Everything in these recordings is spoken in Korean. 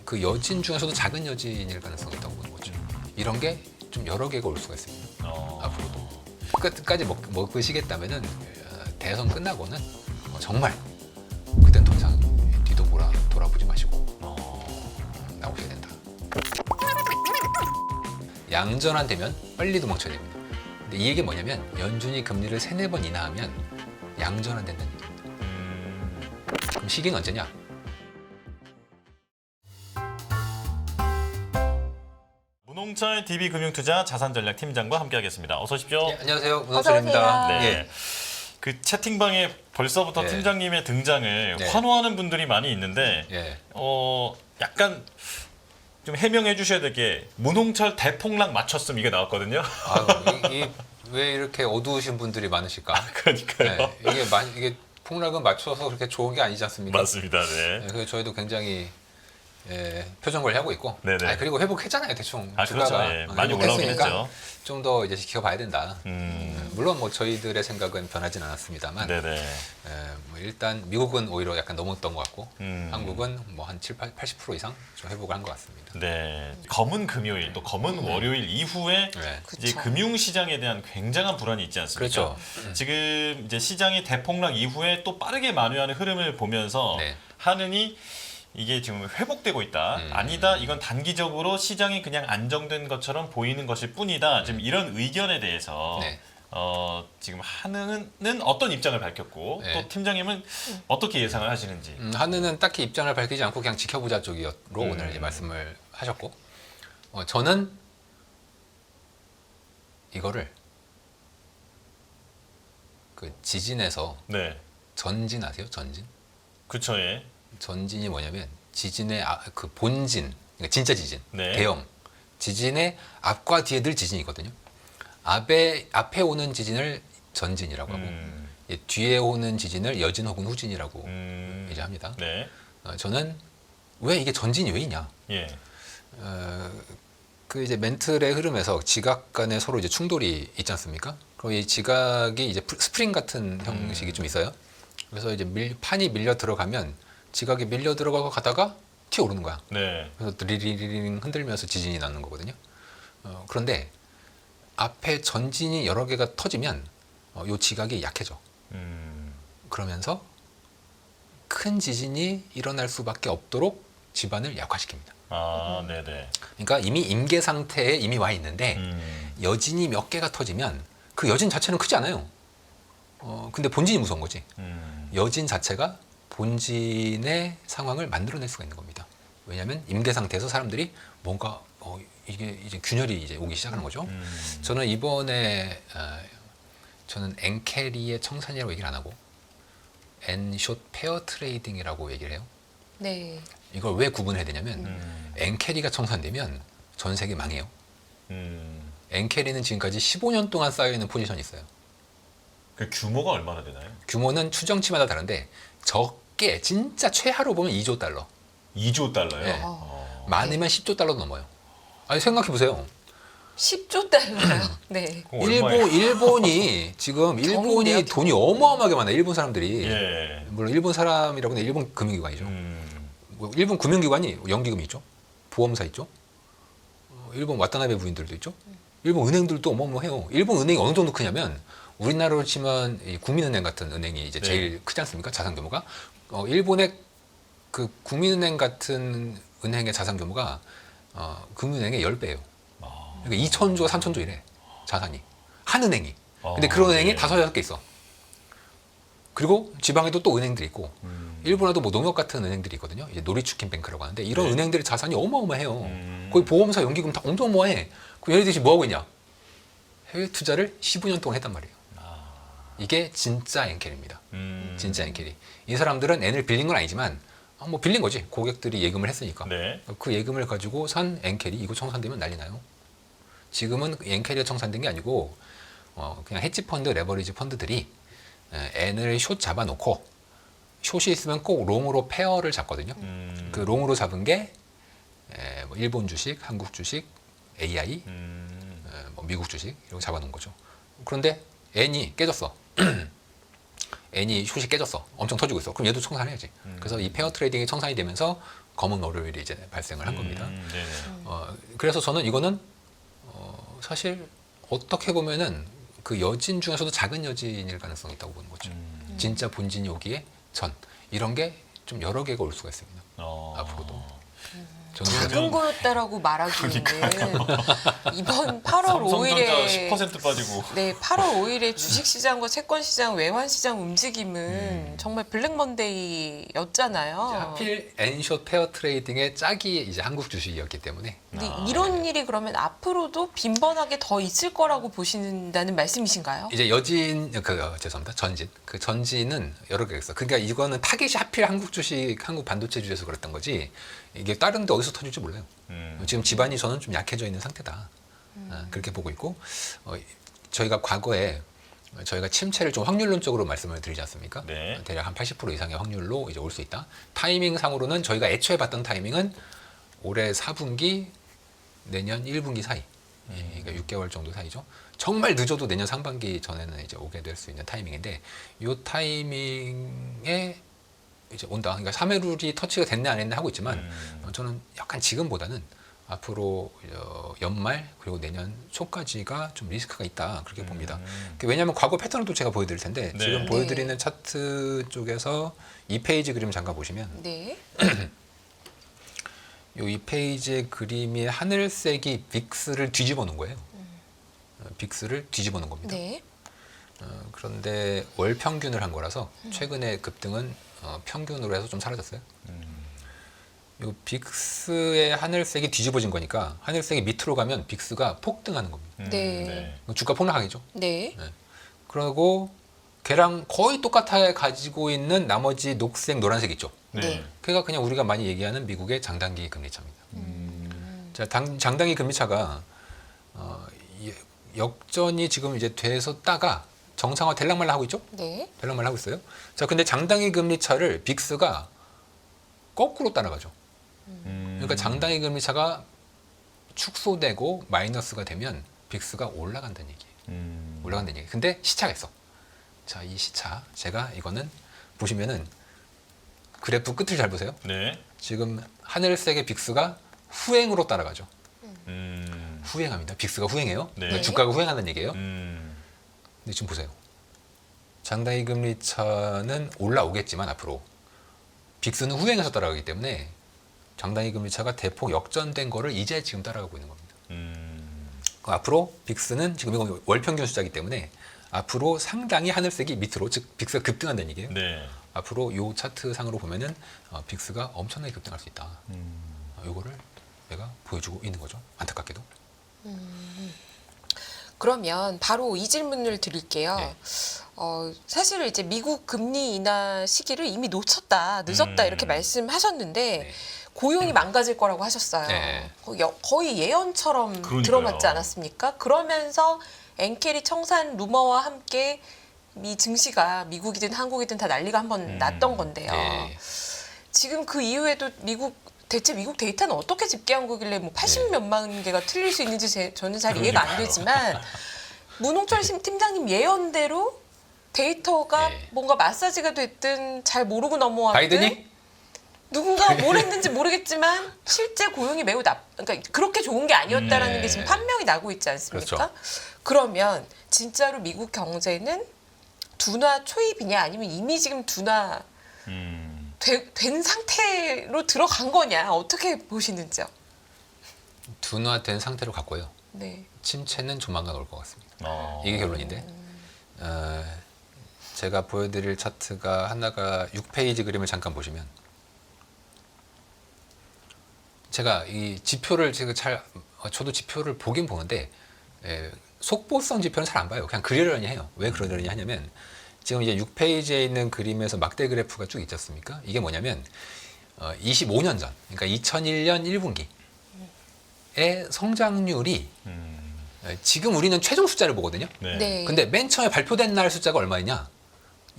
그 여진 중에서도 작은 여진일 가능성이 있다고 보는 거죠. 이런 게 좀 여러 개가 올 수가 있습니다. 앞으로도 끝까지 먹으시겠다면은 대선 끝나고는 정말 그땐 더 이상 뒤도 돌아보지 마시고 나오셔야 된다. 양전환 되면 빨리 도망쳐야 됩니다. 근데 이 얘기 뭐냐면 연준이 금리를 3-4번 인하하면 양전환 된다는 얘기입니다. 그럼 시기는 언제냐? 문홍철 DB금융투자 자산전략팀장과 함께하겠습니다. 어서 오십시오. 네, 안녕하세요. 어서 문호철입니다. 오세요. 네. 예. 그 채팅방에 벌써부터 네. 팀장님의 등장을 네. 환호하는 분들이 많이 있는데 예. 약간 좀 해명해 주셔야 될 게 문홍철 대폭락 맞췄음 이게 나왔거든요. 왜 이렇게 어두우신 분들이 많으실까? 그러니까요. 네, 이게 폭락은 맞춰서 그렇게 좋은 게 아니지 않습니까? 맞습니다. 네. 네, 그래서 저희도 굉장히 표정 관리하고 있고, 네네. 그리고 회복했잖아요, 대충. 그렇죠. 주가가. 예, 많이 올라오긴 했죠. 좀 더 이제 지켜봐야 된다. 음. 물론 뭐 저희들의 생각은 변하진 않았습니다만, 네네. 뭐 일단 미국은 오히려 약간 넘었던 것 같고, 음. 한국은 뭐 한 80% 이상 좀 회복을 한 것 같습니다. 네. 검은 금요일 또 검은 월요일 이후에 네. 이제 그쵸. 금융시장에 대한 굉장한 불안이 있지 않습니까? 그렇죠. 지금 이제 시장이 대폭락 이후에 또 빠르게 만회하는 흐름을 보면서 네. 하느니 이게 지금 회복되고 있다. 아니다. 이건 단기적으로 시장이 그냥 안정된 것처럼 보이는 것일 뿐이다. 지금 이런 의견에 대해서 네. 지금 한은은 어떤 입장을 밝혔고 네. 또 팀장님은 어떻게 예상을 하시는지. 한은은 딱히 입장을 밝히지 않고 그냥 지켜보자 쪽으로 오늘 이제 말씀을 하셨고, 저는 이거를 그 지진에서 네. 전진 아세요? 전진? 그쵸. 예. 전진이 뭐냐면 지진의 그 본진, 그러니까 진짜 지진, 네. 대형 지진의 앞과 뒤에 늘 지진이거든요. 앞에 오는 지진을 전진이라고 하고 뒤에 오는 지진을 여진 혹은 후진이라고 이제 합니다. 네. 저는 왜 이게 전진이 왜 있냐? 예. 그 이제 멘틀의 흐름에서 지각 간에 서로 이제 충돌이 있지 않습니까? 그럼 이 지각이 이제 스프링 같은 형식이 좀 있어요. 그래서 이제 판이 밀려 들어가면 지각이 밀려 들어가고 가다가 튀어오르는 거야. 네. 그래서 드리링 흔들면서 지진이 나는 거거든요. 그런데 앞에 전진이 여러 개가 터지면 요 지각이 약해져. 그러면서 큰 지진이 일어날 수밖에 없도록 지반을 약화시킵니다. 아, 네네. 그러니까 이미 임계 상태에 이미 와 있는데 여진이 몇 개가 터지면 그 여진 자체는 크지 않아요. 근데 본진이 무서운 거지. 여진 자체가 본진의 상황을 만들어낼 수가 있는 겁니다. 왜냐하면 임계 상태에서 사람들이 뭔가 이게 이제 균열이 이제 오기 시작하는 거죠. 저는 이번에 저는 엔캐리의 청산이라고 얘기를 안 하고 엔숏 페어 트레이딩이라고 얘기를 해요. 네. 이걸 왜 구분해야 되냐면 엔캐리가 청산되면 전 세계 망해요. 엔캐리는 지금까지 15년 동안 쌓여있는 포지션이 있어요. 그 규모가 얼마나 되나요? 규모는 추정치마다 다른데 적게 진짜 최하로 보면 2조 달러. 2조 달러요? 네. 어. 많으면 10조 달러도 넘어요. 아니 생각해 보세요. 10조 달러요. 네. 그럼 얼마예요? 일본이 지금 정인데요, 돈이 어마어마하게 많아요. 일본 사람들이. 예. 물론 일본 사람이라고 하면 일본 금융기관이죠. 뭐 일본 금융기관이 연기금이 있죠. 보험사 있죠. 일본 와타나베 부인들도 있죠. 일본 은행들도 어마어마해요. 일본 은행이 어느 정도 크냐면 우리나라로 치면 이 국민은행 같은 은행이 이제 제일 크지 않습니까? 자산 규모가. 일본의 그 국민은행 같은 은행의 자산 규모가 금융은행의 10배예요. 그러니까 2,000조, 3,000조 이래. 자산이. 한 은행이. 근데 그런 은행이 네. 5-6개 있어. 그리고 지방에도 또 은행들이 있고 일본에도 뭐 농협 같은 은행들이 있거든요. 이제 노리츠킨 뱅크라고 하는데 이런 네. 은행들의 자산이 어마어마해요. 거기 보험사 연기금 다 엄청 어마해. 그럼 얘네들이 뭐 하고 있냐? 해외 투자를 15년 동안 했단 말이에요. 이게 진짜 엔캐리입니다. 진짜 엔캐리. 이 사람들은 N을 빌린 건 아니지만 뭐 빌린 거지. 고객들이 예금을 했으니까. 네. 그 예금을 가지고 산 엔캐리 이거 청산되면 난리 나요. 지금은 엔캐리가 청산된 게 아니고 그냥 헤지 펀드, 레버리지 펀드들이 N을 숏 잡아놓고 숏이 있으면 꼭 롱으로 페어를 잡거든요. 그 롱으로 잡은 게 뭐 일본 주식, 한국 주식, AI, 뭐 미국 주식 이렇게 잡아놓은 거죠. 그런데 N이 깨졌어. N이 숏이 깨졌어. 엄청 터지고 있어. 그럼 얘도 청산해야지. 그래서 이 페어 트레이딩이 청산이 되면서 검은 월요일이 이제 발생을 한 겁니다. 네네. 그래서 저는 이거는 사실 어떻게 보면은 그 여진 중에서도 작은 여진일 가능성이 있다고 보는 거죠. 진짜 본진이 오기에 전 이런 게 좀 여러 개가 올 수가 있습니다. 앞으로도. 저는 작은 그래서 거였다라고 말하기에는 이번 8월 삼성전자 5일에 10% 빠지고. 네, 8월 5일에 주식시장과 채권시장, 외환시장 움직임은 정말 블랙먼데이였잖아요. 하필 엔쇼 페어 트레이딩의 짝이 이제 한국 주식이었기 때문에 근데 이런 일이 그러면 앞으로도 빈번하게 더 있을 거라고 보신다는 말씀이신가요? 이제 여진 죄송합니다. 전진. 그 전진은 여러 개가 있어. 그러니까 이거는 타겟이 하필 한국 주식, 한국 반도체 주에서 그랬던 거지. 이게 다른 데 어디서 터질지 몰라요. 지금 집안이 저는 좀 약해져 있는 상태다. 그렇게 보고 있고 저희가 과거에 저희가 침체를 좀 확률론적으로 말씀을 드리지 않습니까? 네. 대략 한 80% 이상의 확률로 이제 올 수 있다. 타이밍 상으로는 저희가 애초에 봤던 타이밍은 올해 4분기, 내년 1분기 사이. 그러니까 6개월 정도 사이죠. 정말 늦어도 내년 상반기 전에는 이제 오게 될 수 있는 타이밍인데 이 타이밍에 이제 온다. 그러니까 3회룰이 터치가 됐네 안 했네 하고 있지만 저는 약간 지금보다는 앞으로 연말 그리고 내년 초까지가 좀 리스크가 있다 그렇게 봅니다. 왜냐하면 과거 패턴을 또 제가 보여드릴 텐데 네. 지금 네. 보여드리는 차트 쪽에서 2페이지 그림 잠깐 보시면 네. 이 2페이지의 그림이 하늘색이 빅스를 뒤집어 놓은 거예요. 빅스를 뒤집어 놓은 겁니다. 네. 그런데 월 평균을 한 거라서 최근에 급등은 평균으로 해서 좀 사라졌어요. 이 빅스의 하늘색이 뒤집어진 거니까 하늘색이 밑으로 가면 빅스가 폭등하는 겁니다. 네. 주가 폭락하겠죠. 네. 그리고 걔랑 거의 똑같아 가지고 있는 나머지 녹색, 노란색 있죠. 네. 그가 그냥 우리가 많이 얘기하는 미국의 장단기 금리차입니다. 자, 장단기 금리차가 역전이 지금 이제 돼서 정상화 될랑말랑 하고 있죠. 네. 될랑말랑 하고 있어요. 자, 근데 장단기 금리차를 빅스가 거꾸로 따라가죠. 그러니까 장단기 금리차가 축소되고 마이너스가 되면 빅스가 올라간다는 얘기예요. 올라간다는 얘기. 근데 시차가 있어. 자, 이 시차 제가 이거는 보시면은 그래프 끝을 잘 보세요. 네. 지금 하늘색의 빅스가 후행으로 따라가죠. 음. 후행합니다. 빅스가 후행해요. 네. 그러니까 주가가 후행한다는 얘기예요. 음. 근데 지금 보세요. 장단기 금리차는 올라오겠지만 앞으로 빅스는 후행해서 따라가기 때문에 장단기 금리차가 대폭 역전된 거를 이제 지금 따라가고 있는 겁니다. 앞으로 빅스는 지금 이거 월평균 숫자이기 때문에 앞으로 상당히 하늘색이 밑으로 즉 빅스가 급등한다는 얘기예요. 네. 앞으로 이 차트 상으로 보면은 빅스가 엄청나게 급등할 수 있다. 이거를 내가 보여주고 있는 거죠. 안타깝게도. 그러면 바로 이 질문을 드릴게요. 네. 사실 이제 미국 금리 인하 시기를 이미 놓쳤다, 늦었다 이렇게 말씀하셨는데 네. 고용이 망가질 거라고 하셨어요. 네. 거의 예언처럼 그러니까요. 들어맞지 않았습니까? 그러면서 엔캐리 청산 루머와 함께 미 증시가 미국이든 한국이든 다 난리가 한번 났던 건데요. 네. 지금 그 이후에도 대체 미국 데이터는 어떻게 집계한 거길래 뭐 80몇만 개가 틀릴 수 있는지 저는 잘 이해가 안 되지만 문홍철 팀장님 예언대로 데이터가 네. 뭔가 마사지가 됐든 잘 모르고 넘어왔든 바이든이 누군가 뭘 했는지 모르겠지만 실제 고용이 매우 그러니까 그렇게 좋은 게 아니었다라는 네. 게 지금 판명이 나고 있지 않습니까? 그렇죠. 그러면 진짜로 미국 경제는 둔화 초입이냐 아니면 이미 지금 둔화 된 상태로 들어간 거냐 어떻게 보시는지요? 둔화된 상태로 갔고요. 네. 침체는 조만간 올 것 같습니다. 어. 이게 결론인데 제가 보여드릴 차트가 하나가 6페이지 그림을 잠깐 보시면 제가 이 지표를 저도 지표를 보긴 보는데 속보성 지표는 잘 안 봐요. 그냥 그러려니 해요. 왜 그러려니 하냐면 지금 이제 6페이지에 있는 그림에서 막대 그래프가 쭉 있지 않습니까? 이게 뭐냐면 25년 전, 그러니까 2001년 1분기의 성장률이 지금 우리는 최종 숫자를 보거든요. 네. 네. 근데 맨 처음에 발표된 날 숫자가 얼마였냐?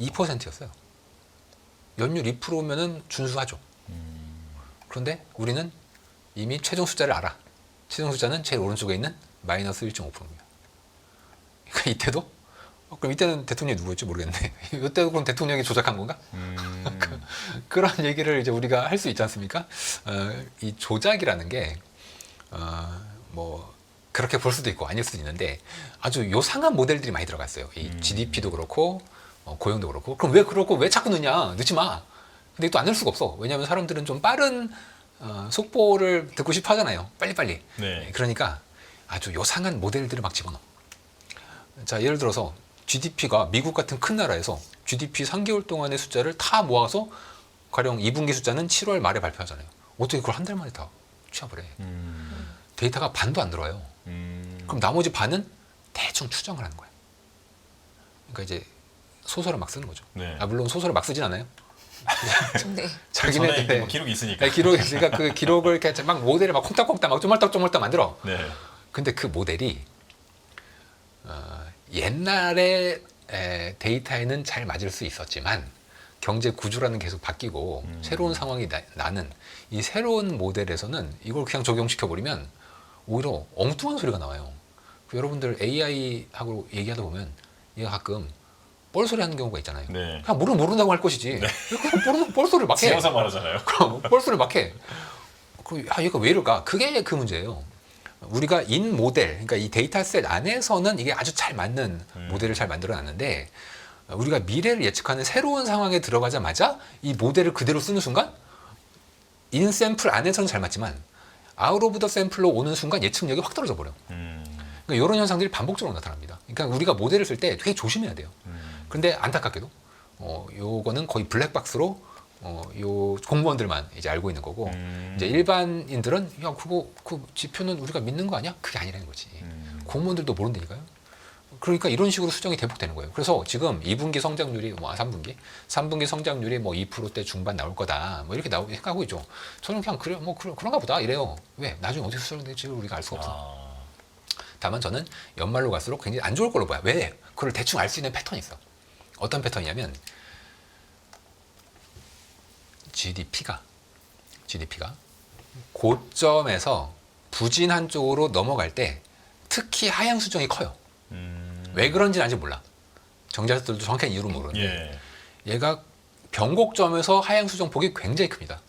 2%였어요. 연율 2%면은 준수하죠. 그런데 우리는 이미 최종 숫자를 알아. 최종 숫자는 제일 오른쪽에 있는 마이너스 1.5%입니다. 그러니까 이때도 그럼 이때는 대통령이 누구였지 모르겠네. 이때도 그럼 대통령이 조작한 건가? 그런 얘기를 이제 우리가 할 수 있지 않습니까? 이 조작이라는 게 뭐 그렇게 볼 수도 있고 아닐 수도 있는데 아주 요상한 모델들이 많이 들어갔어요. 이 GDP도 그렇고 고용도 그렇고. 그럼 왜 그렇고 왜 자꾸 넣냐? 넣지 마. 근데 또 안 넣을 수가 없어. 왜냐하면 사람들은 좀 빠른 속보를 듣고 싶어 하잖아요. 빨리빨리. 네. 그러니까 아주 요상한 모델들을 막 집어넣어. 자, 예를 들어서 GDP가 미국 같은 큰 나라에서 GDP 3개월 동안의 숫자를 다 모아서 가령 2분기 숫자는 7월 말에 발표하잖아요. 어떻게 그걸 한 달 만에 다 취합을 해? 데이터가 반도 안 들어와요. 그럼 나머지 반은 대충 추정을 하는 거야. 그러니까 이제 소설을 막 쓰는 거죠. 네. 물론 소설을 막 쓰진 않아요. 네. 전에 자기네들 뭐 기록이 있으니까. 네, 기록이 있으니까 그 기록을 이렇게 막 모델을 막 콩닥콩닥 막 쪼물딱쪼물딱 만들어. 네. 근데 그 모델이 옛날에 데이터에는 잘 맞을 수 있었지만 경제 구조라는 게 계속 바뀌고 새로운 상황이 나는 이 새로운 모델에서는 이걸 그냥 적용시켜 버리면 오히려 엉뚱한 소리가 나와요. 여러분들 AI하고 얘기하다 보면 얘가 가끔 뻘소리 하는 경우가 있잖아요. 네. 그냥 모른다고 할 것이지. 그냥 뻘소리를 막 해. 지어서 말하잖아요. 그럼 뻘소리를 막 해. 얘가 왜 이럴까? 그게 그 문제예요. 우리가 인 모델, 그러니까 이 데이터셋 안에서는 이게 아주 잘 맞는 모델을 잘 만들어놨는데 우리가 미래를 예측하는 새로운 상황에 들어가자마자 이 모델을 그대로 쓰는 순간 인 샘플 안에서는 잘 맞지만 아웃 오브 더 샘플로 오는 순간 예측력이 확 떨어져 버려. 그러니까 이런 현상들이 반복적으로 나타납니다. 그러니까 우리가 모델을 쓸 때 되게 조심해야 돼요. 그런데 안타깝게도 요거는 거의 블랙박스로 요 공무원들만 이제 알고 있는 거고 이제 일반인들은 야 그거 그 지표는 우리가 믿는 거 아니야? 그게 아니라는 거지. 공무원들도 모른다니까요. 그러니까 이런 식으로 수정이 대폭되는 거예요. 그래서 지금 2분기 성장률이 3분기 성장률이 2%대 중반 나올 거다. 뭐 이렇게 생각하고 있죠. 저는 그냥 그래 그런가 보다 이래요. 왜? 나중에 어떻게 수정될지 우리가 알 수가 없어. 다만 저는 연말로 갈수록 굉장히 안 좋을 걸로 봐요. 왜? 그걸 대충 알 수 있는 패턴이 있어. 어떤 패턴이냐면 GDP가 고점에서 부진한 쪽으로 넘어갈 때 특히 하향 수정이 커요. 왜 그런지는 아직 몰라. 정자들도 정확한 이유를 모르는데 얘가 변곡점에서 하향 수정 폭이 굉장히 큽니다.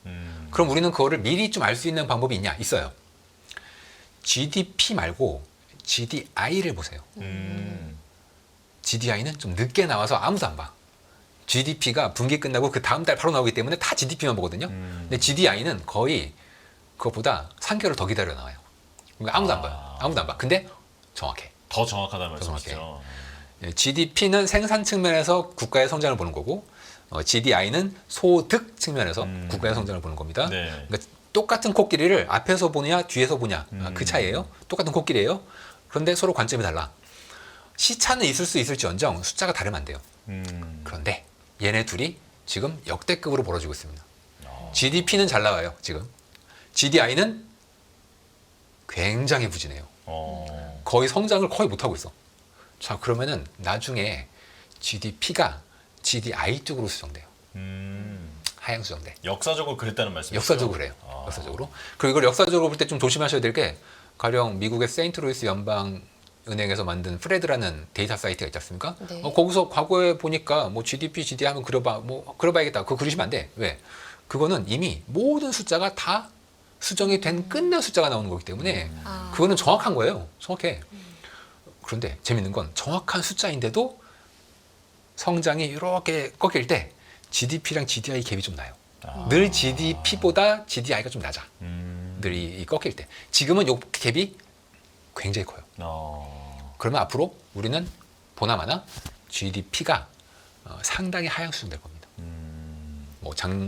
그럼 우리는 그거를 미리 좀 알 수 있는 방법이 있냐? 있어요. GDP 말고 GDI를 보세요. GDI는 좀 늦게 나와서 아무도 안 봐. GDP가 분기 끝나고 그 다음 달 바로 나오기 때문에 다 GDP만 보거든요. 근데 GDI는 거의 그것보다 3개월 더 기다려 나와요. 그러니까 아무도 안 봐요. 아무도 안 봐. 근데 정확해. 더 정확하다는 말씀이시죠. GDP는 생산 측면에서 국가의 성장을 보는 거고 GDI는 소득 측면에서 국가의 성장을 보는 겁니다. 네. 그러니까 똑같은 코끼리를 앞에서 보냐 뒤에서 보냐 그 차이예요. 똑같은 코끼리예요. 그런데 서로 관점이 달라. 시차는 있을 수 있을지언정 숫자가 다르면 안 돼요. 그런데 얘네 둘이 지금 역대급으로 벌어지고 있습니다. GDP는 잘 나와요. 지금. GDI는 굉장히 부진해요. 거의 성장을 거의 못하고 있어. 자, 그러면은 나중에 GDP가 GDI 쪽으로 수정돼요. 하향 수정돼. 역사적으로 그랬다는 말씀이시죠? 역사적으로 그래요. 역사적으로. 그리고 이걸 역사적으로 볼 때 좀 조심하셔야 될 게 가령 미국의 세인트루이스 연방은행에서 만든 프레드라는 데이터 사이트가 있지 않습니까? 네. 거기서 과거에 보니까 뭐 GDP, GDI 하면 그려봐야겠다. 그거 그리시면 안 돼. 왜? 그거는 이미 모든 숫자가 다 수정이 된 끝난 숫자가 나오는 거기 때문에 그거는 정확한 거예요. 정확해. 그런데 재밌는 건 정확한 숫자인데도 성장이 이렇게 꺾일 때 GDP랑 GDI 갭이 좀 나요. 늘 GDP보다 GDI가 좀 낮아. 늘 이 꺾일 때. 지금은 이 갭이 굉장히 커요. 그러면 앞으로 우리는 보나마나 GDP가 상당히 하향 수준될 겁니다.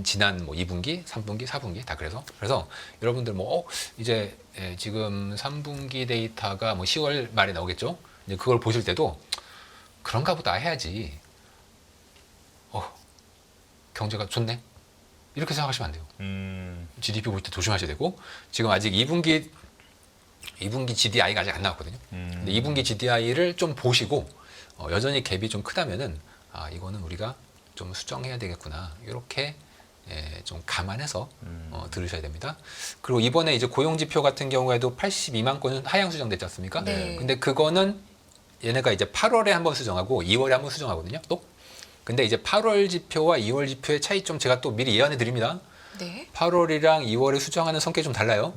지난 2분기, 3분기, 4분기 다 그래서 여러분들 이제 지금 3분기 데이터가 10월 말에 나오겠죠. 이제 그걸 보실 때도 그런가 보다 해야지. 경제가 좋네. 이렇게 생각하시면 안 돼요. GDP 볼 때 조심하셔야 되고 지금 아직 2분기 GDI가 아직 안 나왔거든요. 근데 2분기 GDI를 좀 보시고 여전히 갭이 좀 크다면은 이거는 우리가 좀 수정해야 되겠구나. 이렇게 좀 감안해서 들으셔야 됩니다. 그리고 이번에 이제 고용 지표 같은 경우에도 82만 건은 하향 수정됐지 않습니까? 네. 근데 그거는 얘네가 이제 8월에 한번 수정하고 2월에 한번 수정하거든요. 또 근데 이제 8월 지표와 2월 지표의 차이점 제가 또 미리 예언해 드립니다. 네. 8월이랑 2월에 수정하는 성격이 좀 달라요.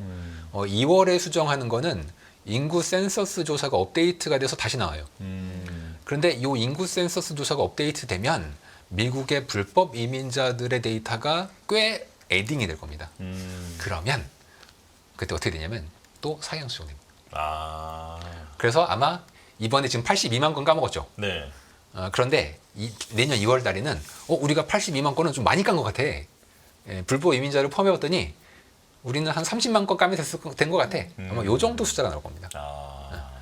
2월에 수정하는 거는 인구 센서스 조사가 업데이트가 돼서 다시 나와요. 그런데 이 인구 센서스 조사가 업데이트 되면 미국의 불법 이민자들의 데이터가 꽤 에딩이 될 겁니다. 그러면 그때 어떻게 되냐면 또 사형 수정됩니다. 아, 그래서 아마 이번에 지금 82만 건 까먹었죠. 네. 그런데 내년 2월 달에는 우리가 82만 건은 좀 많이 깐 것 같아. 불법 이민자를 포함해봤더니 우리는 한 30만 건 까면 된 것 같아. 아마 요 정도 숫자가 나올 겁니다.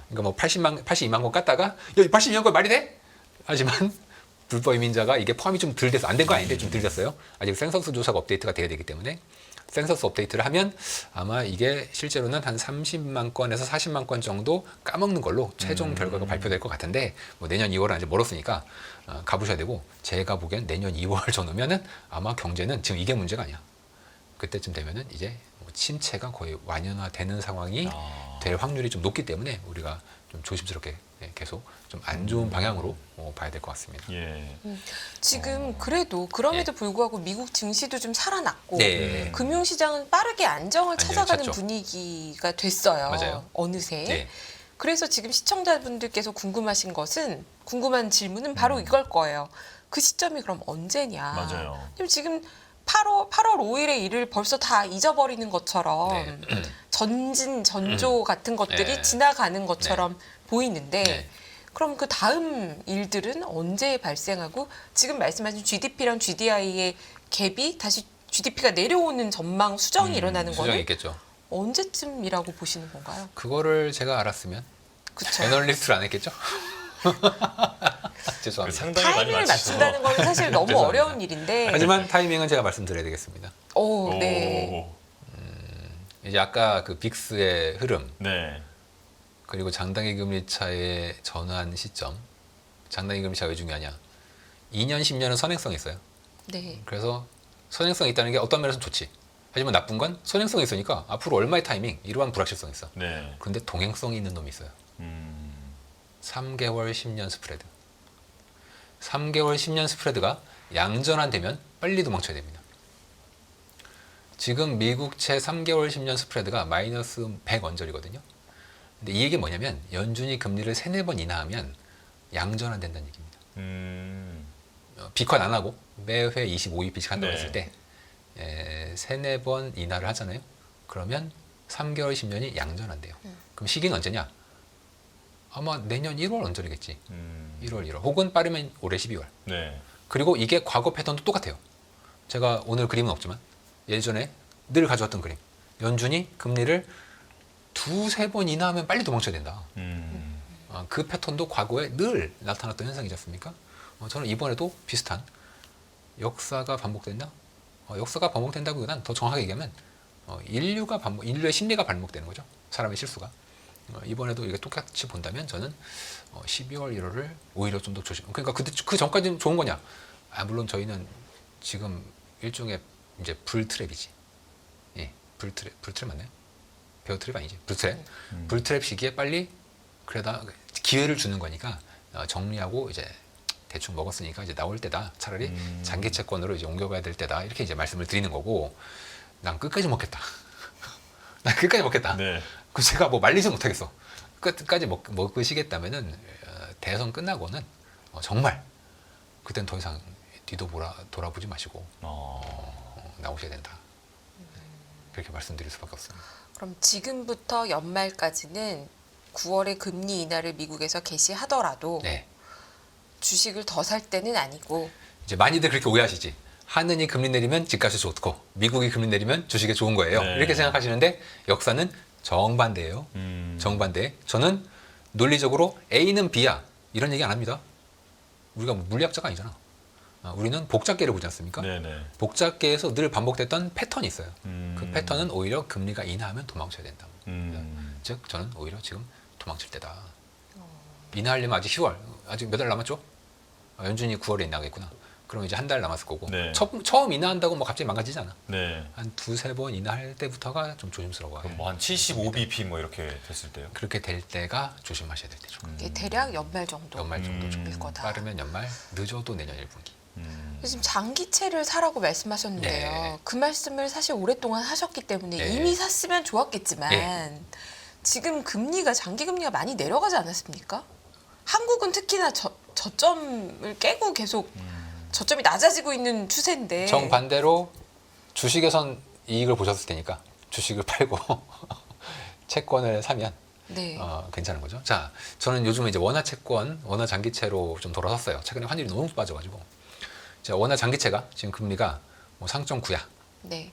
그러니까 뭐 82만 건 깠다가 야, 82만 건 말이 돼? 하지만 불법 이민자가 이게 포함이 좀 덜 돼서 안 된 거 아닌데 좀 덜 됐어요. 아직 센서스 조사가 업데이트가 돼야 되기 때문에 센서스 업데이트를 하면 아마 이게 실제로는 한 30만 건에서 40만 건 정도 까먹는 걸로 최종 결과가 발표될 것 같은데 뭐 내년 2월은 아직 멀었으니까 가보셔야 되고 제가 보기엔 내년 2월 전후면은 아마 경제는 지금 이게 문제가 아니야. 그때쯤 되면은 이제 뭐 침체가 거의 완연화되는 상황이 될 확률이 좀 높기 때문에 우리가 좀 조심스럽게 계속 좀 안 좋은 방향으로 봐야 될 것 같습니다. 예. 지금 그래도 그럼에도 불구하고 미국 증시도 좀 살아났고 네. 금융시장은 빠르게 안정을 찾아가는 찾죠. 분위기가 됐어요. 맞아요. 어느새. 네. 그래서 지금 시청자분들께서 궁금한 질문은 바로 이걸 거예요. 그 시점이 그럼 언제냐? 맞아요. 지금 8월 5일의 일을 벌써 다 잊어버리는 것처럼 네. 전조 같은 것들이 네. 지나가는 것처럼 보이는데 네. 그럼 그 다음 일들은 언제 발생하고 지금 말씀하신 GDP랑 GDI의 갭이 다시 GDP가 내려오는 전망 수정이 일어나는 수정이 거는 있겠죠. 언제쯤이라고 보시는 건가요? 그거를 제가 알았으면 그렇죠. 애널리스트를 안 했겠죠? 죄송합니다. 상당히 많이 타이밍을 맞추셔서. 맞춘다는 건 사실 너무 죄송합니다. 어려운 일인데. 하지만 타이밍은 제가 말씀드려야 되겠습니다. 오, 네. 이제 아까 그 빅스의 흐름 네. 그리고 장단기 금리 차의 전환 시점. 장단기 금리 차 왜 중요하냐? 2년, 10년은 선행성이 있어요. 네. 그래서 선행성이 있다는 게 어떤 면에서 좋지. 하지만 나쁜 건 선행성이 있으니까 앞으로 얼마의 타이밍 이러한 불확실성이 있어. 네. 그런데 동행성이 있는 놈이 있어요. 3개월 10년 스프레드. 3개월 10년 스프레드가 양전환되면 빨리 도망쳐야 됩니다. 지금 미국채 3개월 10년 스프레드가 마이너스 100 언저리거든요. 근데 이 얘기 뭐냐면 연준이 금리를 3, 4번 인하하면 양전환된다는 얘기입니다. 비컷 안 하고 매회 25bp씩 한다고 네. 했을 때 3, 4번 인하를 하잖아요. 그러면 3개월 10년이 양전환돼요. 그럼 시기는 언제냐? 아마 내년 1월 언저리겠지. 1월 1월 혹은 빠르면 올해 12월. 네. 그리고 이게 과거 패턴도 똑같아요. 제가 오늘 그림은 없지만 예전에 늘 가져왔던 그림. 연준이 금리를 2, 3번 인하하면 빨리 도망쳐야 된다. 그 패턴도 과거에 늘 나타났던 현상이지 않습니까? 저는 이번에도 비슷한 역사가 반복된다? 역사가 반복된다기보다는 더 정확하게 얘기하면 인류의 심리가 반복되는 거죠. 사람의 실수가. 이번에도 이게 똑같이 본다면 저는 12월 1월을 오히려 좀 더 조심. 그러니까 그 전까지는 좋은 거냐? 물론 저희는 지금 일종의 이제 불트랩이지. 예, 불트랩 맞나요? 베어트랩 아니지? 불트랩. 불트랩 시기에 빨리 그래다 기회를 주는 거니까 정리하고 이제 대충 먹었으니까 이제 나올 때다. 차라리 장기 채권으로 이제 옮겨가야 될 때다. 이렇게 이제 말씀을 드리는 거고, 난 끝까지 먹겠다. 난 끝까지 먹겠다. 네. 그 제가 뭐 말리지 못하겠어. 끝까지 먹으시겠다면은 대선 끝나고는 정말 그땐 더 이상 뒤도 돌아보지 마시고 나오셔야 된다. 그렇게 말씀드릴 수밖에 없습니다. 그럼 지금부터 연말까지는 9월에 금리 인하를 미국에서 개시하더라도 네. 주식을 더 살 때는 아니고 이제 많이들 그렇게 오해하시지. 하느니 금리 내리면 집값이 좋고 미국이 금리 내리면 주식에 좋은 거예요. 네. 이렇게 생각하시는데 역사는 정반대예요. 정반대. 저는 논리적으로 A는 B야 이런 얘기 안 합니다. 우리가 뭐 물리학자가 아니잖아. 우리는 복잡계를 보지 않습니까? 네네. 복잡계에서 늘 반복됐던 패턴이 있어요. 그 패턴은 오히려 금리가 인하하면 도망쳐야 된다. 즉 저는 오히려 지금 도망칠 때다. 인하하려면 아직 10월, 아직 몇 달 남았죠? 연준이 9월에 인하하겠구나. 그럼 이제 한 달 남았을 거고 네. 처음 인하한다고 뭐 갑자기 망가지잖아. 네. 한 두세 번 인하할 때부터가 좀 조심스러워요. 그럼 뭐 한 75bp 뭐 이렇게 됐을 때요? 그렇게 될 때가 조심하셔야 될 때죠. 이게 대략 연말 정도. 연말 정도죠. 일 거다. 빠르면 연말, 늦어도 내년 1분기. 지금 장기채를 사라고 말씀하셨는데요. 네. 그 말씀을 사실 오랫동안 하셨기 때문에 네. 이미 샀으면 좋았겠지만 네. 지금 금리가 장기 금리가 많이 내려가지 않았습니까? 한국은 특히나 저점을 깨고 계속 저점이 낮아지고 있는 추세인데 정반대로 주식에선 이익을 보셨을 테니까 주식을 팔고 채권을 사면 네. 괜찮은 거죠. 자, 저는 요즘에 이제 원화 채권, 원화 장기채로 좀 돌아섰어요. 최근에 환율이 너무 빠져가지고. 자, 원화 장기채가 지금 금리가 뭐 3.9야. 네.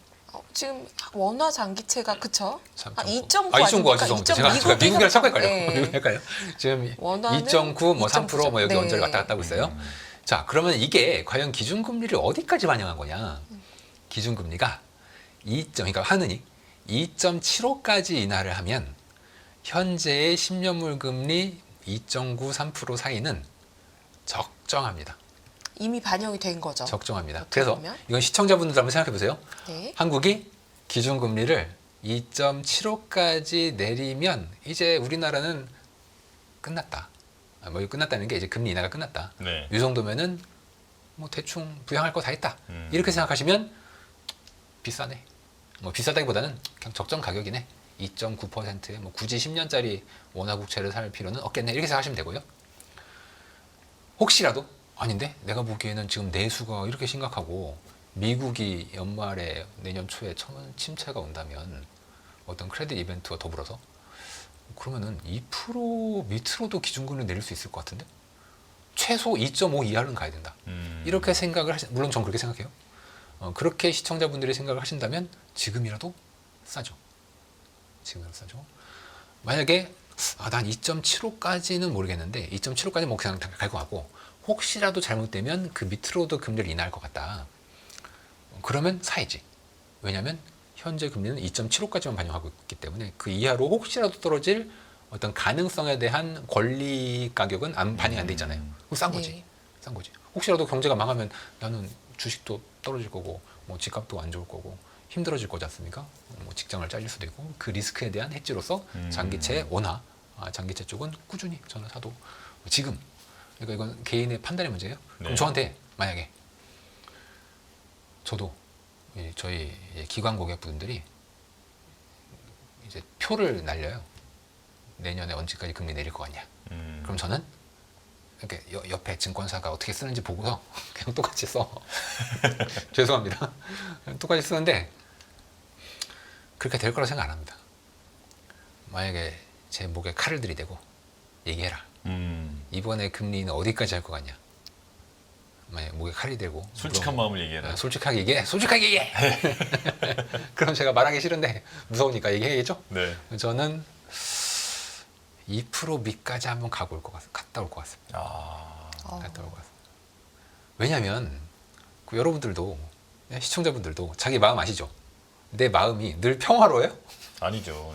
지금 원화 장기채가 그쵸? 3.9. 2.9 2.9가 아닙니까? 죄송합니다. 2.9 제가 미국이랑 자꾸 헷갈려. 네. 미국 헷갈려. 지금 원화는 2.9, 뭐 3%, 뭐 여기 네. 언저리 왔다 갔다 하고 있어요. 자, 그러면 이게 과연 기준금리를 어디까지 반영한 거냐? 기준금리가 그러니까 하느니 2.75까지 인하를 하면 현재의 10년물 금리 2.9, 3% 사이는 적정합니다. 이미 반영이 된 거죠. 적정합니다. 어떻게 그래서 보면? 이건 시청자분들 한번 생각해 보세요. 네. 한국이 기준금리를 2.75까지 내리면 이제 우리나라는 끝났다. 뭐 끝났다는 게 이제 금리 인하가 끝났다. 네. 이 정도면은 뭐 대충 부양할 거 다 했다. 음. 이렇게 생각하시면 비싸네. 뭐 비싸다기보다는 그냥 적정 가격이네. 2.9%에 뭐 굳이 10년짜리 원화국채를 살 필요는 없겠네. 이렇게 생각하시면 되고요. 혹시라도 아닌데 내가 보기에는 지금 내수가 이렇게 심각하고 미국이 연말에 내년 초에 처음 침체가 온다면 어떤 크레딧 이벤트와 더불어서 그러면은 2% 밑으로도 기준금리를 내릴 수 있을 것 같은데 최소 2.5 이하는 가야 된다. 이렇게 생각을 물론 전 그렇게 생각해요. 그렇게 시청자분들이 생각을 하신다면 지금이라도 싸죠. 지금이라도 싸죠. 만약에 난 2.75까지는 모르겠는데 2.75까지 뭐 그냥 갈 것 같고 혹시라도 잘못되면 그 밑으로도 금리를 인하할 것 같다. 그러면 사야지. 왜냐하면 현재 금리는 2.75까지만 반영하고 있기 때문에 그 이하로 혹시라도 떨어질 어떤 가능성에 대한 권리 가격은 반영이 안 돼 있잖아요. 그거 싼 거지. 네. 싼 거지. 혹시라도 경제가 망하면 나는 주식도 떨어질 거고 뭐 집값도 안 좋을 거고 힘들어질 거지 않습니까? 뭐 직장을 잘릴 수도 있고 그 리스크에 대한 해지로서 장기채 원화, 장기채 쪽은 꾸준히 저는 사도 지금 그러니까 이건 개인의 판단의 문제예요. 그럼 네. 저한테 만약에 저도 저희 기관 고객분들이 이제 표를 날려요. 내년에 언제까지 금리 내릴 것 같냐. 그럼 저는 이렇게 옆에 증권사가 어떻게 쓰는지 보고서 그냥 똑같이 써. 죄송합니다. 똑같이 쓰는데 그렇게 될 거라고 생각 안 합니다. 만약에 제 목에 칼을 들이대고 얘기해라. 이번에 금리는 어디까지 할 것 같냐. 만약에 목에 칼이 들고 솔직한 마음을 얘기해라. 솔직하게 얘기해. 솔직하게 얘기해. 그럼 제가 말하기 싫은데 무서우니까 얘기해야겠죠. 네. 저는 2% 밑까지 한번 갔다 올 것 같습니다. 갔다 올 것 같습니다. 왜냐하면 여러분들도 시청자분들도 자기 마음 아시죠? 내 마음이 늘 평화로워요? 아니죠.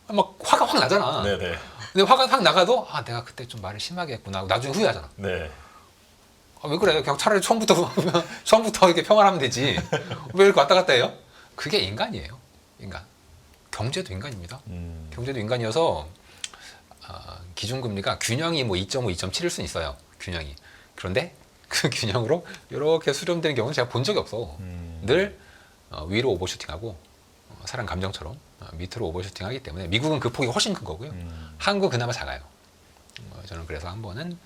막 화가 확 나잖아. 네네. 근데 화가 확 나가도 내가 그때 좀 말을 심하게 했구나 하고 나중에 후회하잖아. 네. 왜 그래? 그냥 차라리 처음부터 이렇게 평화하면 되지. 왜 이렇게 왔다 갔다 해요? 그게 인간이에요. 인간. 경제도 인간입니다. 경제도 인간이어서 기준금리가 균형이 뭐 2.5, 2.7일 수는 있어요. 균형이. 그런데 그 균형으로 이렇게 수렴되는 경우는 제가 본 적이 없어. 늘 위로 오버슈팅하고 사람 감정처럼 밑으로 오버슈팅하기 때문에 미국은 그 폭이 훨씬 큰 거고요. 한국은 그나마 작아요. 저는 그래서 한 번은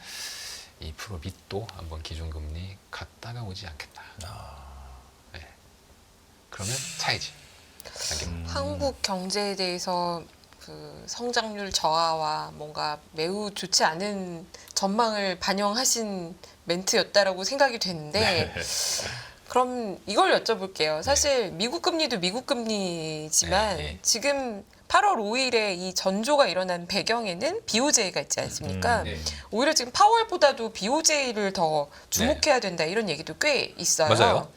2% 밑도 한번 기준금리 갔다가 오지 않겠다. 네. 그러면 차이지. 한국 경제에 대해서 그 성장률 저하와 뭔가 매우 좋지 않은 전망을 반영하신 멘트였다라고 생각이 되는데 그럼 이걸 여쭤볼게요. 사실 미국 금리도 미국 금리지만 네. 지금 8월 5일에 이 전조가 일어난 배경에는 BOJ가 있지 않습니까? 네. 오히려 지금 파월보다도 BOJ를 더 주목해야 된다 이런 얘기도 꽤 있어요. 맞아요.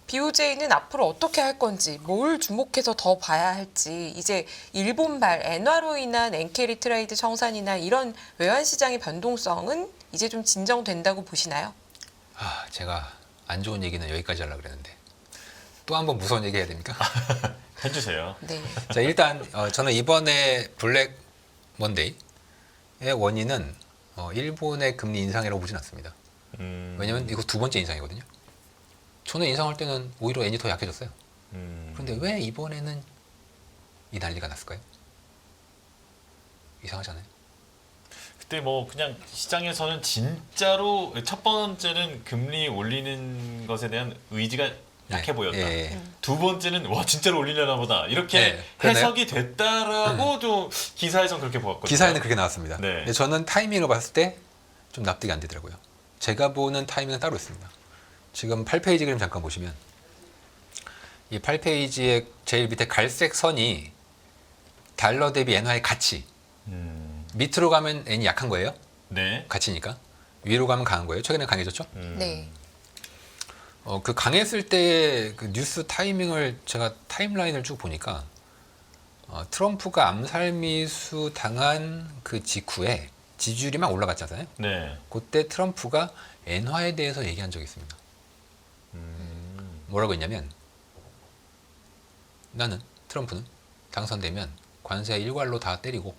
BOJ는 앞으로 어떻게 할 건지, 뭘 주목해서 더 봐야 할지, 이제 일본발 엔화로 인한 엔캐리 트레이드 청산이나 이런 외환 시장의 변동성은 이제 좀 진정된다고 보시나요? 제가 안 좋은 얘기는 여기까지 하려고 그랬는데 또 한 번 무서운 얘기 해야 됩니까? 해주세요. 네. 자, 일단 저는 이번에 블랙 먼데이의 원인은 일본의 금리 인상이라고 보진 않습니다. 왜냐면 이거 두 번째 인상이거든요. 전에 인상할 때는 오히려 엔이 더 약해졌어요. 그런데 왜 이번에는 이 난리가 났을까요? 이상하잖아요. 그때 뭐 그냥 시장에서는 진짜로 첫 번째는 금리 올리는 것에 대한 의지가 약해 네. 보였다. 예. 두 번째는 와 진짜로 올리려나 보다 이렇게 네, 그러네요. 해석이 됐다라고 좀 기사에선 그렇게 보았거든요. 기사에는 그렇게 나왔습니다. 네. 근데 저는 타이밍을 봤을 때 좀 납득이 안 되더라고요. 제가 보는 타이밍은 따로 있습니다. 지금 8페이지 그림 잠깐 보시면 이 8페이지의 제일 밑에 갈색 선이 달러 대비 엔화의 가치. 밑으로 가면 엔이 약한 거예요. 네. 가치니까. 위로 가면 강한 거예요. 최근에 강해졌죠? 네. 그 강했을 때의 그 뉴스 타이밍을 제가 타임라인을 쭉 보니까 트럼프가 암살미수 당한 그 직후에 지지율이 막 올라갔잖아요. 네. 그때 트럼프가 엔화에 대해서 얘기한 적이 있습니다. 뭐라고 했냐면 나는 트럼프는 당선되면 관세 일괄로 다 때리고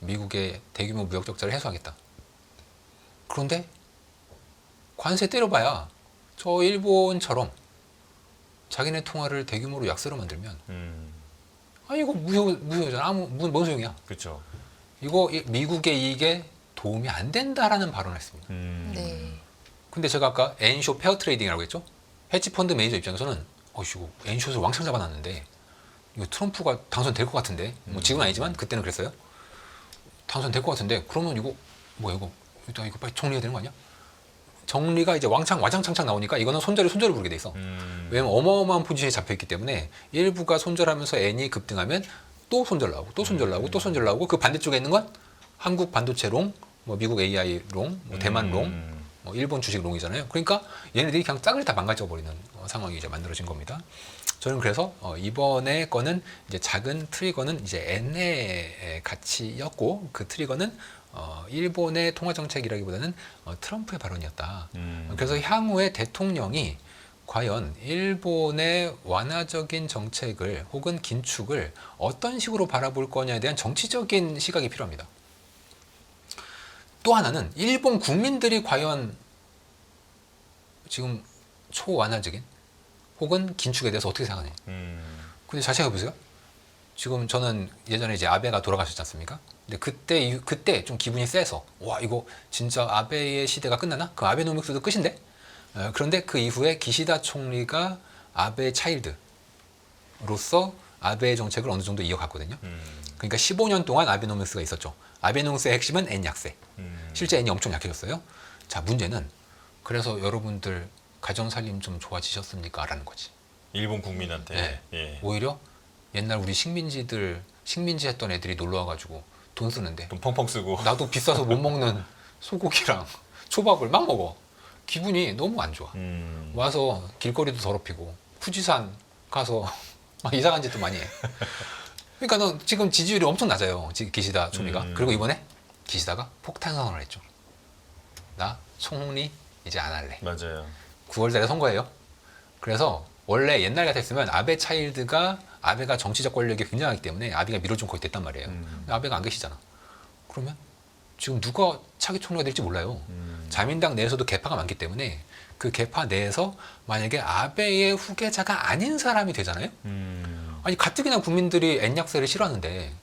미국의 대규모 무역 적자를 해소하겠다. 그런데 관세 때려봐야 저 일본처럼 자기네 통화를 대규모로 약세로 만들면 이거 무효잖아. 뭔 소용이야. 그렇죠. 이거 미국의 이익에 도움이 안 된다라는 발언을 했습니다. 네. 근데 제가 아까 엔쇼 페어 트레이딩이라고 했죠. 헤지펀드 매니저 입장에서는 이거 엔쇼를 왕창 잡아놨는데 이거 트럼프가 당선될 것 같은데 뭐 지금은 아니지만 그때는 그랬어요. 당선될 것 같은데 그러면 이거 이거 빨리 정리해야 되는 거 아니야? 정리가 이제 와장창창 나오니까 이거는 손절을 부르게 돼 있어. 왜냐면 어마어마한 포지션이 잡혀 있기 때문에 일부가 손절하면서 엔이 급등하면 또 손절 나오고 또 손절 나오고 또 손절 나오고 그 반대쪽에 있는 건 한국 반도체롱, 뭐 미국 AI롱, 뭐 대만롱, 뭐 일본 주식롱이잖아요. 그러니까 얘네들이 그냥 짝을 다 망가져 버리는 상황이 이제 만들어진 겁니다. 저는 그래서 이번에 거는 이제 작은 트리거는 이제 엔의 가치였고 그 트리거는 일본의 통화 정책이라기보다는 트럼프의 발언이었다. 그래서 향후에 대통령이 과연 일본의 완화적인 정책을 혹은 긴축을 어떤 식으로 바라볼 거냐에 대한 정치적인 시각이 필요합니다. 또 하나는 일본 국민들이 과연 지금 초완화적인 혹은 긴축에 대해서 어떻게 생각하냐. 근데 잘 생각해보세요. 지금 저는 예전에 이제 아베가 돌아가셨지 않습니까? 근데 그때 좀 기분이 세서 와 이거 진짜 아베의 시대가 끝나나? 그 아베노믹스도 끝인데? 그런데 그 이후에 기시다 총리가 아베 차일드로서 아베의 정책을 어느 정도 이어갔거든요. 그러니까 15년 동안 아베노믹스가 있었죠. 아베노믹스의 핵심은 엔 약세. 실제 엔이 엄청 약해졌어요. 자, 문제는 그래서 여러분들 가정살림 좀 좋아지셨습니까? 라는 거지. 일본 국민한테. 네. 예. 오히려 옛날 우리 식민지 했던 애들이 놀러 와가지고 돈 쓰는데 돈 펑펑 쓰고. 나도 비싸서 못 먹는 소고기랑 초밥을 막 먹어. 기분이 너무 안 좋아. 와서 길거리도 더럽히고 후지산 가서 막 이상한 짓도 많이 해. 그러니까 너 지금 지지율이 엄청 낮아요. 기시다 총리가. 그리고 이번에 기시다가 폭탄 선언을 했죠. 나 총리 이제 안 할래. 맞아요. 9월달에 선거예요. 그래서 원래 옛날 같았으면 아베가 정치적 권력이 굉장하기 때문에 아베가 밀어준 거의 됐단 말이에요. 아베가 안 계시잖아. 그러면 지금 누가 차기 총리가 될지 몰라요. 자민당 내에서도 개파가 많기 때문에 그 개파 내에서 만약에 아베의 후계자가 아닌 사람이 되잖아요. 아니 가뜩이나 국민들이 엔약세를 싫어하는데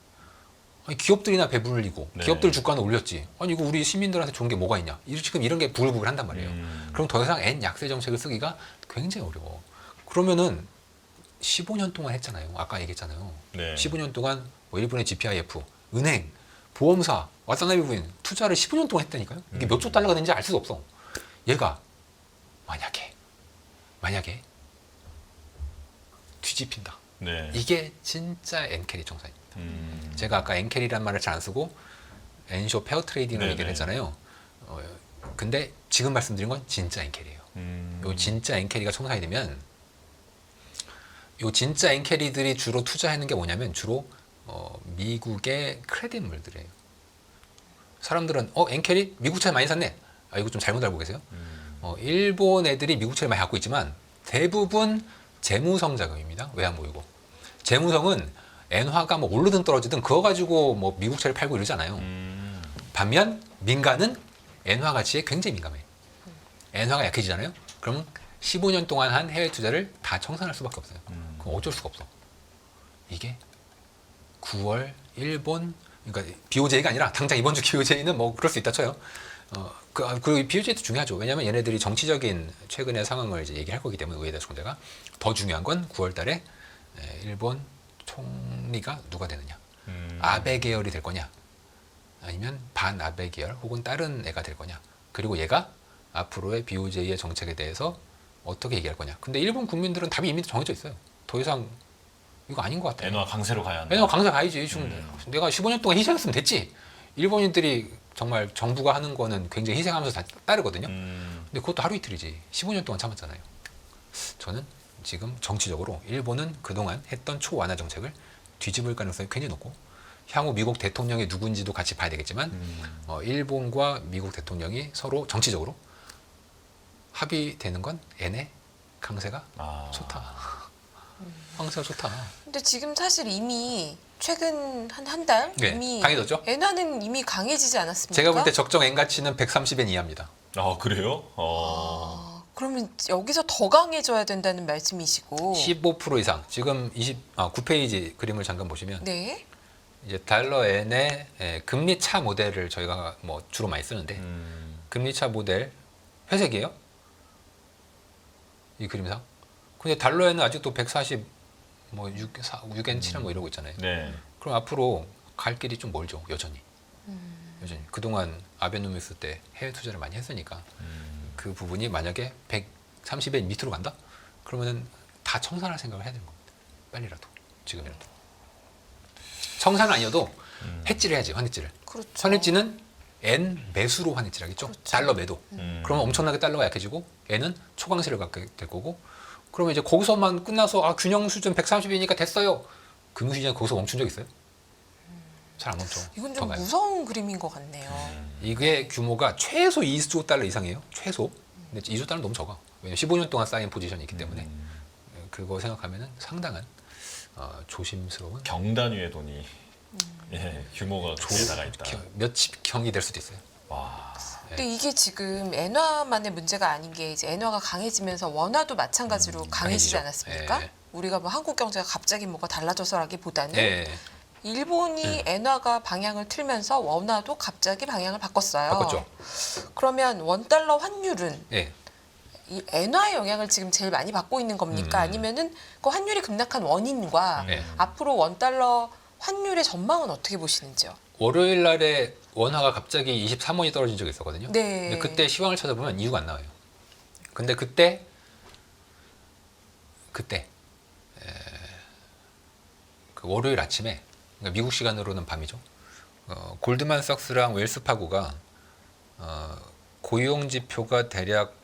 아니, 기업들이나 배불리고 네. 기업들 주가는 올렸지. 아니 이거 우리 시민들한테 좋은 게 뭐가 있냐. 지금 이런 게 부글부글한단 말이에요. 그럼 더 이상 엔 약세 정책을 쓰기가 굉장히 어려워. 그러면은 15년 동안 했잖아요. 아까 얘기했잖아요. 네. 15년 동안 뭐 일본의 GPIF, 은행, 보험사, 와타나베 부인 투자를 15년 동안 했다니까요. 이게 몇 조 달러가 되는지 알 수가 없어. 얘가 만약에 뒤집힌다. 네. 이게 진짜 엔캐리 정산입니다. 제가 아까 엔캐리란 말을 잘 안 쓰고 엔쇼 페어 트레이딩을 네네. 얘기를 했잖아요. 근데 지금 말씀드린 건 진짜 엔캐리예요. 요 진짜 엔캐리가 청산이 되면 요 진짜 엔캐리들이 주로 투자하는 게 뭐냐면 주로 미국의 크레딧물들이에요. 사람들은 엔캐리 미국 차 많이 샀네. 이거 좀 잘못 알고 계세요. 일본 애들이 미국채를 많이 갖고 있지만 대부분 재무성 자금입니다. 외환 보유고. 재무성은 엔화가 뭐 오르든 떨어지든 그거 가지고 뭐 미국채를 팔고 이러잖아요. 반면 민간은 엔화 가치에 굉장히 민감해요. 엔화가 약해지잖아요. 그러면 15년 동안 한 해외 투자를 다 청산할 수밖에 없어요. 그럼 어쩔 수가 없어. 이게 9월 일본, 그러니까 BOJ가 아니라 당장 이번 주 BOJ는 뭐 그럴 수 있다 쳐요. 그 BOJ도 중요하죠. 왜냐하면 얘네들이 정치적인 최근의 상황을 이제 얘기할 거기 때문에 우에다 총재가 더 중요한 건 9월달에 일본 총리가 누가 되느냐, 아베 계열이 될 거냐, 아니면 반 아베 계열 혹은 다른 애가 될 거냐, 그리고 얘가 앞으로의 BOJ의 정책에 대해서 어떻게 얘기할 거냐. 근데 일본 국민들은 답이 이미 정해져 있어요. 더 이상 이거 아닌 것 같아요. 엔화 강세로 가야 한다. 엔화 강세 가야지. 지금 내가 15년 동안 희생했으면 됐지. 일본인들이 정말 정부가 하는 거는 굉장히 희생하면서 다 따르거든요. 근데 그것도 하루 이틀이지. 15년 동안 참았잖아요. 저는 지금 정치적으로 일본은 그동안 했던 초완화 정책을 뒤집을 가능성이 굉장히 높고, 향후 미국 대통령이 누군지도 같이 봐야 되겠지만 일본과 미국 대통령이 서로 정치적으로 합의되는 건 엔의 강세가 좋다. 강세가 좋다. 근데 지금 사실 이미 최근 한 달 네, 이미 강해졌죠? 엔화는 이미 강해지지 않았습니까? 제가 볼 때 적정 엔 가치는 130엔 이하입니다. 아 그래요? 그러면 여기서 더 강해져야 된다는 말씀이시고. 15% 이상. 지금 9페이지 그림을 잠깐 보시면 네. 이제 달러 엔의 금리 차 모델을 저희가 뭐 주로 많이 쓰는데 금리 차 모델 회색이에요. 이 그림상. 근데 달러에는 아직도 140, 뭐 6엔 7엔 뭐 이러고 있잖아요. 네. 그럼 앞으로 갈 길이 좀 멀죠, 여전히. 여전히. 그동안 아베노믹스 때 해외 투자를 많이 했으니까 그 부분이 만약에 130엔 밑으로 간다? 그러면은 다 청산할 생각을 해야 되는 겁니다. 빨리라도, 지금이라도. 청산은 아니어도 해지를 해야지, 환해지를. 그렇죠. 환해지는 엔 매수로 환해지라겠죠. 그렇죠. 달러 매도. 그러면 엄청나게 달러가 약해지고 엔은 초강세를 갖게 될 거고, 그러면 이제 거기서만 끝나서 균형 수준 130이니까 됐어요. 금융시장이 거기서 멈춘 적 있어요? 잘 안 멈춰. 이건 더 좀 가요. 무서운 그림인 것 같네요. 이게 규모가 최소 2조 달러 이상이에요. 최소. 근데 2조 달러는 너무 적어. 왜냐면 15년 동안 쌓인 포지션이 있기 때문에 그거 생각하면은 상당한 조심스러운 경단 위의 돈이 규모가 그에 나가 있다. 몇십 경이 될 수도 있어요. 와. 근데 이게 지금 엔화만의 문제가 아닌 게 이제 엔화가 강해지면서 원화도 마찬가지로 강해지지 강해지죠. 않았습니까? 예. 우리가 뭐 한국 경제가 갑자기 뭐가 달라져서라기보다는 예. 일본이 엔화가 방향을 틀면서 원화도 갑자기 방향을 바꿨어요. 바꿨죠. 그러면 원달러 환율은 예. 이 엔화의 영향을 지금 제일 많이 받고 있는 겁니까? 아니면은 그 환율이 급락한 원인과 네. 앞으로 원달러 환율의 전망은 어떻게 보시는지요? 월요일 날에 원화가 갑자기 23원이 떨어진 적이 있었거든요. 네. 근데 그때 시황을 찾아보면 이유가 안 나와요. 근데 그때 그 월요일 아침에, 그러니까 미국 시간으로는 밤이죠. 골드만삭스랑 웰스파고가 고용 지표가 대략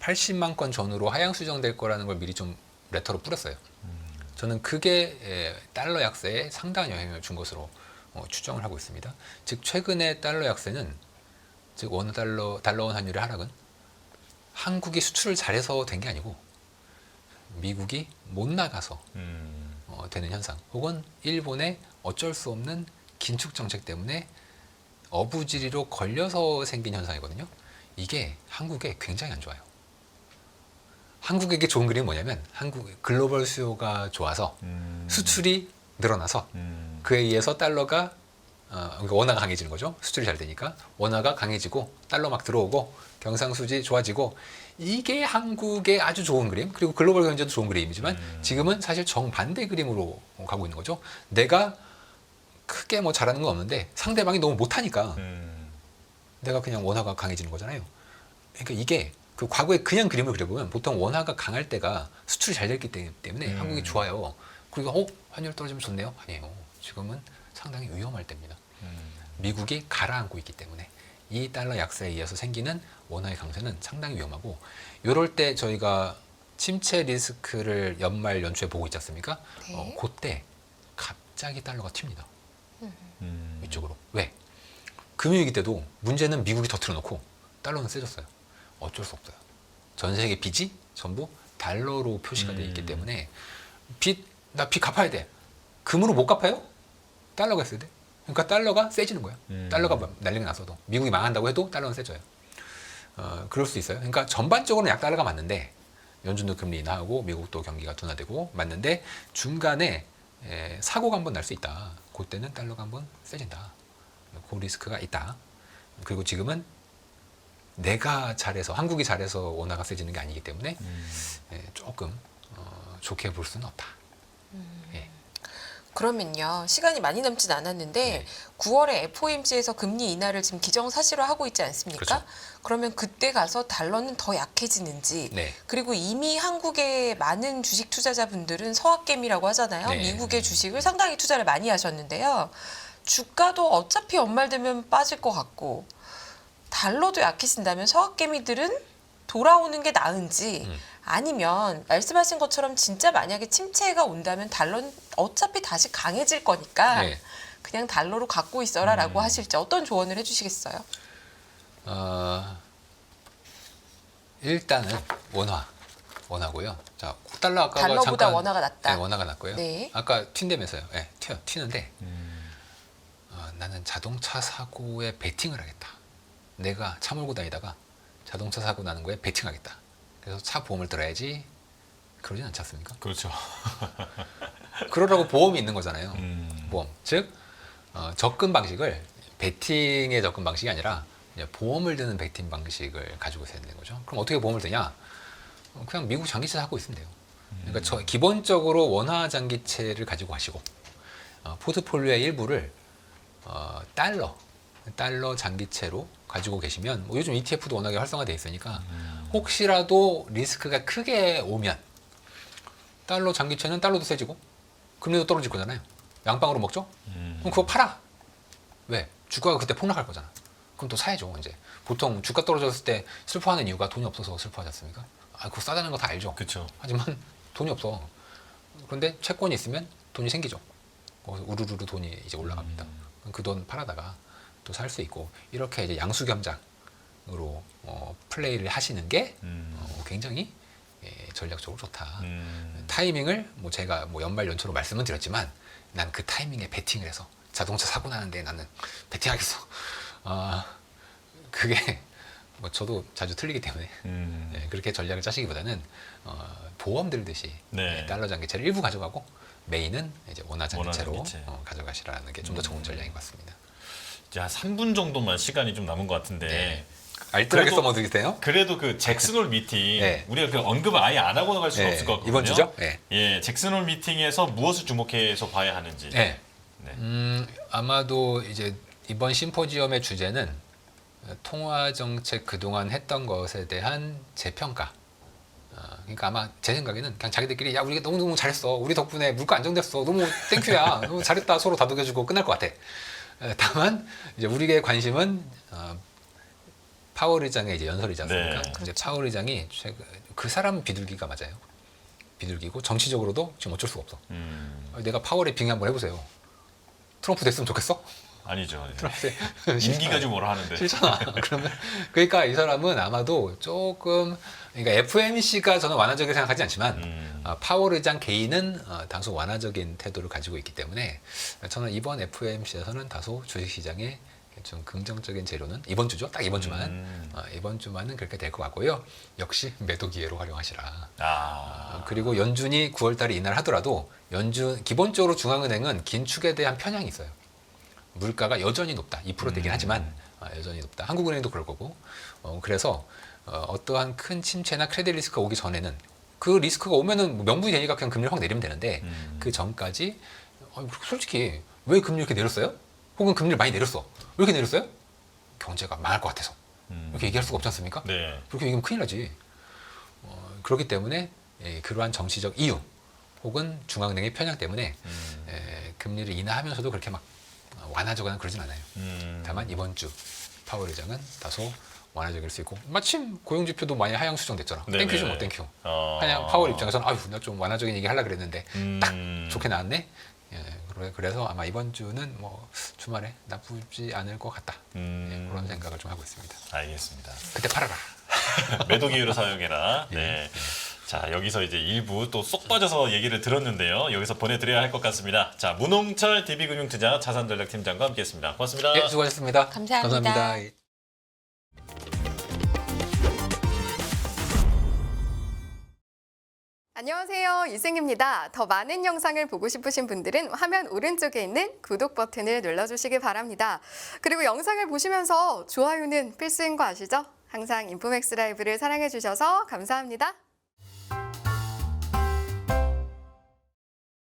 80만 건 전후로 하향 수정될 거라는 걸 미리 좀 레터로 뿌렸어요. 저는 그게 달러 약세에 상당한 영향을 준 것으로 추정을 하고 있습니다. 즉 최근의 달러 약세는, 즉 달러원 환율의 하락은 한국이 수출을 잘해서 된 게 아니고 미국이 못 나가서 되는 현상, 혹은 일본의 어쩔 수 없는 긴축 정책 때문에 어부지리로 걸려서 생긴 현상이거든요. 이게 한국에 굉장히 안 좋아요. 한국에게 좋은 그림은 뭐냐면, 한국 글로벌 수요가 좋아서 수출이 늘어나서 그에 의해서 달러가 그러니까 원화가 강해지는 거죠. 수출이 잘 되니까 원화가 강해지고 달러 막 들어오고 경상수지 좋아지고, 이게 한국의 아주 좋은 그림, 그리고 글로벌 경제도 좋은 그림이지만 지금은 사실 정반대 그림으로 가고 있는 거죠. 내가 크게 뭐 잘하는 건 없는데 상대방이 너무 못하니까 내가 그냥 원화가 강해지는 거잖아요. 그러니까 이게 그 과거에 그냥 그림을 그려보면 보통 원화가 강할 때가 수출이 잘 됐기 때문에 한국이 좋아요. 그리고 환율 떨어지면 좋네요. 아니에요. 지금은 상당히 위험할 때입니다. 미국이 가라앉고 있기 때문에 이 달러 약세에 의해서 생기는 원화의 강세는 상당히 위험하고, 이럴 때 저희가 침체 리스크를 연말 연초에 보고 있지 않습니까? 네. 그때 갑자기 달러가 튑니다. 이쪽으로. 왜? 금융위기 때도 문제는 미국이 더 틀어놓고 달러는 세졌어요. 어쩔 수 없어요. 전 세계 빚이 전부 달러로 표시가 돼 있기 때문에 나 빚 갚아야 돼. 금으로 못 갚아요? 달러가 있어야 돼. 그러니까 달러가 세지는 거예요. 달러가 난리가 났어도 미국이 망한다고 해도 달러는 세져요. 그럴 수 있어요. 그러니까 전반적으로는 약달러가 맞는데 연준도 금리 인하하고 미국도 경기가 둔화되고 맞는데 중간에 사고가 한번 날 수 있다. 그때는 달러가 한번 세진다. 그 리스크가 있다. 그리고 지금은 내가 잘해서 한국이 잘해서 원화가 세지는 게 아니기 때문에 조금 좋게 볼 수는 없다. 예. 그러면요, 시간이 많이 남진 않았는데 네. 9월에 FOMC에서 금리 인하를 지금 기정사실화하고 있지 않습니까? 그렇죠. 그러면 그때 가서 달러는 더 약해지는지, 네. 그리고 이미 한국의 많은 주식 투자자분들은 서학개미라고 하잖아요. 네. 미국의 주식을 상당히 투자를 많이 하셨는데요. 주가도 어차피 연말 되면 빠질 것 같고 달러도 약해진다면 서학개미들은 돌아오는 게 나은지 아니면 말씀하신 것처럼 진짜 만약에 침체가 온다면 달러는 어차피 다시 강해질 거니까 네. 그냥 달러로 갖고 있어라라고 하실지 어떤 조언을 해주시겠어요? 일단은 원화고요. 자, 달러 아까 달러보다 잠깐 원화가 낫다. 네, 원화가 낫고요. 네. 아까 튄다면서요. 네, 튀는데 나는 자동차 사고에 베팅을 하겠다. 내가 차 몰고 다니다가 자동차 사고 나는 거에 베팅하겠다. 그래서 차 보험을 들어야지. 그러진 않지 않습니까? 그렇죠. 그러라고 보험이 있는 거잖아요. 보험. 즉 접근 방식을 베팅의 접근 방식이 아니라 이제 보험을 드는 베팅 방식을 가지고 있어야 되는 거죠. 그럼 어떻게 보험을 드냐? 그냥 미국 장기채 사고 있으면 돼요. 그러니까 기본적으로 원화 장기채를 가지고 가시고 포트폴리오의 일부를 달러 장기채로 가지고 계시면 요즘 ETF도 워낙에 활성화되어 있으니까 혹시라도 리스크가 크게 오면 달러 장기채는 달러도 세지고 금리도 떨어질 거잖아요. 양방으로 먹죠? 그럼 그거 팔아. 왜? 주가가 그때 폭락할 거잖아. 그럼 또 사야죠. 이제 보통 주가 떨어졌을 때 슬퍼하는 이유가 돈이 없어서 슬퍼하지 않습니까? 그거 싸다는 거 다 알죠. 그렇죠. 하지만 돈이 없어. 그런데 채권이 있으면 돈이 생기죠. 우르르르 돈이 이제 올라갑니다. 그 돈 팔아다가 또 살 수 있고 이렇게 이제 양수겸장으로 플레이를 하시는 게 굉장히 전략적으로 좋다. 타이밍을 제가 연말 연초로 말씀은 드렸지만 난 그 타이밍에 베팅을 해서 자동차 사고 나는데 나는 베팅하겠어. 그게 저도 자주 틀리기 때문에 그렇게 전략을 짜시기보다는 보험 들듯이 네. 달러 장기채를 일부 가져가고 메인은 이제 원화 장기채로 장기채. 가져가시라는 게 좀 더 좋은 전략인 것 같습니다. 이제 한 3분 정도만 시간이 좀 남은 것 같은데 네. 알뜰하게 그래도- 써먹으세요? 그래도 그 잭슨홀 미팅 네. 우리가 그 언급을 아예 안 하고 나갈 수는 네. 없을 것 같거든요. 이번 주죠? 네. 예, 잭슨홀 미팅에서 무엇을 주목해서 봐야 하는지. 네. 네. 아마도 이제 이번 심포지엄의 주제는 통화 정책 그동안 했던 것에 대한 재평가. 그러니까 아마 제 생각에는 그냥 자기들끼리 야 우리가 너무너무 잘했어. 우리 덕분에 물가 안정됐어. 너무 땡큐야. 너무 잘했다. 서로 다독여주고 끝날 것 같아. 다만 이제 우리의 관심은 파월 의장의 이제 연설이지 않습니까? 네. 이제 파월 의장이 그 사람 비둘기가 맞아요. 비둘기고 정치적으로도 지금 어쩔 수가 없어. 내가 파월에 빙의 한번 해보세요. 트럼프 됐으면 좋겠어? 아니죠. 예. 트럼프 임기가 좀 뭐라 하는데. 싫잖아. 그러면 그러니까 이 사람은 아마도 조금 그러니까 FMC가 저는 완화적이라고 생각하지 않지만 파월 의장 개인은 다소 완화적인 태도를 가지고 있기 때문에 저는 이번 FMC에서는 다소 주식시장에 좀 긍정적인 재료는 이번 주죠. 딱 이번 주만 이번 주만은 그렇게 될 것 같고요. 역시 매도 기회로 활용하시라. 그리고 연준이 9월달에 인하를 하더라도 연준 기본적으로 중앙은행은 긴축에 대한 편향이 있어요. 물가가 여전히 높다. 2%대긴 하지만 여전히 높다. 한국은행도 그럴 거고. 그래서 어떠한 큰 침체나 크레딧 리스크가 오기 전에는 그 리스크가 오면은 명분이 되니까 그냥 금리를 확 내리면 되는데 그 전까지 솔직히 왜 금리 이렇게 내렸어요? 혹은 금리를 많이 내렸어. 왜 이렇게 내렸어요? 경제가 망할 것 같아서. 이렇게 얘기할 수가 없지 않습니까? 네. 그렇게 얘기하면 큰일 나지. 그렇기 때문에 그러한 정치적 이유 혹은 중앙은행의 편향 때문에 금리를 인하하면서도 그렇게 막 완화적으로는 그러진 않아요. 다만 이번 주 파월 의장은 다소 완화적일 수 있고 마침 고용지표도 많이 하향 수정됐잖아. 네네. 땡큐죠 뭐 땡큐. 그냥 파월 입장에서는 아유 나 좀 완화적인 얘기 하려고 그랬는데 딱 좋게 나왔네. 그래서 아마 이번 주는 주말에 나쁘지 않을 것 같다. 그런 생각을 좀 하고 있습니다. 알겠습니다. 그때 팔아라. 매도 기회로 사용해라. 네. 자, 여기서 이제 일부 또 쏙 빠져서 얘기를 들었는데요. 여기서 보내드려야 할 것 같습니다. 자, 문홍철 DB금융투자 자산전략팀장과 함께했습니다. 고맙습니다. 네, 수고하셨습니다. 감사합니다. 감사합니다. 안녕하세요. 이승입니다. 더 많은 영상을 보고 싶으신 분들은 화면 오른쪽에 있는 구독 버튼을 눌러주시기 바랍니다. 그리고 영상을 보시면서 좋아요는 필수인 거 아시죠? 항상 인포맥스 라이브를 사랑해 주셔서 감사합니다.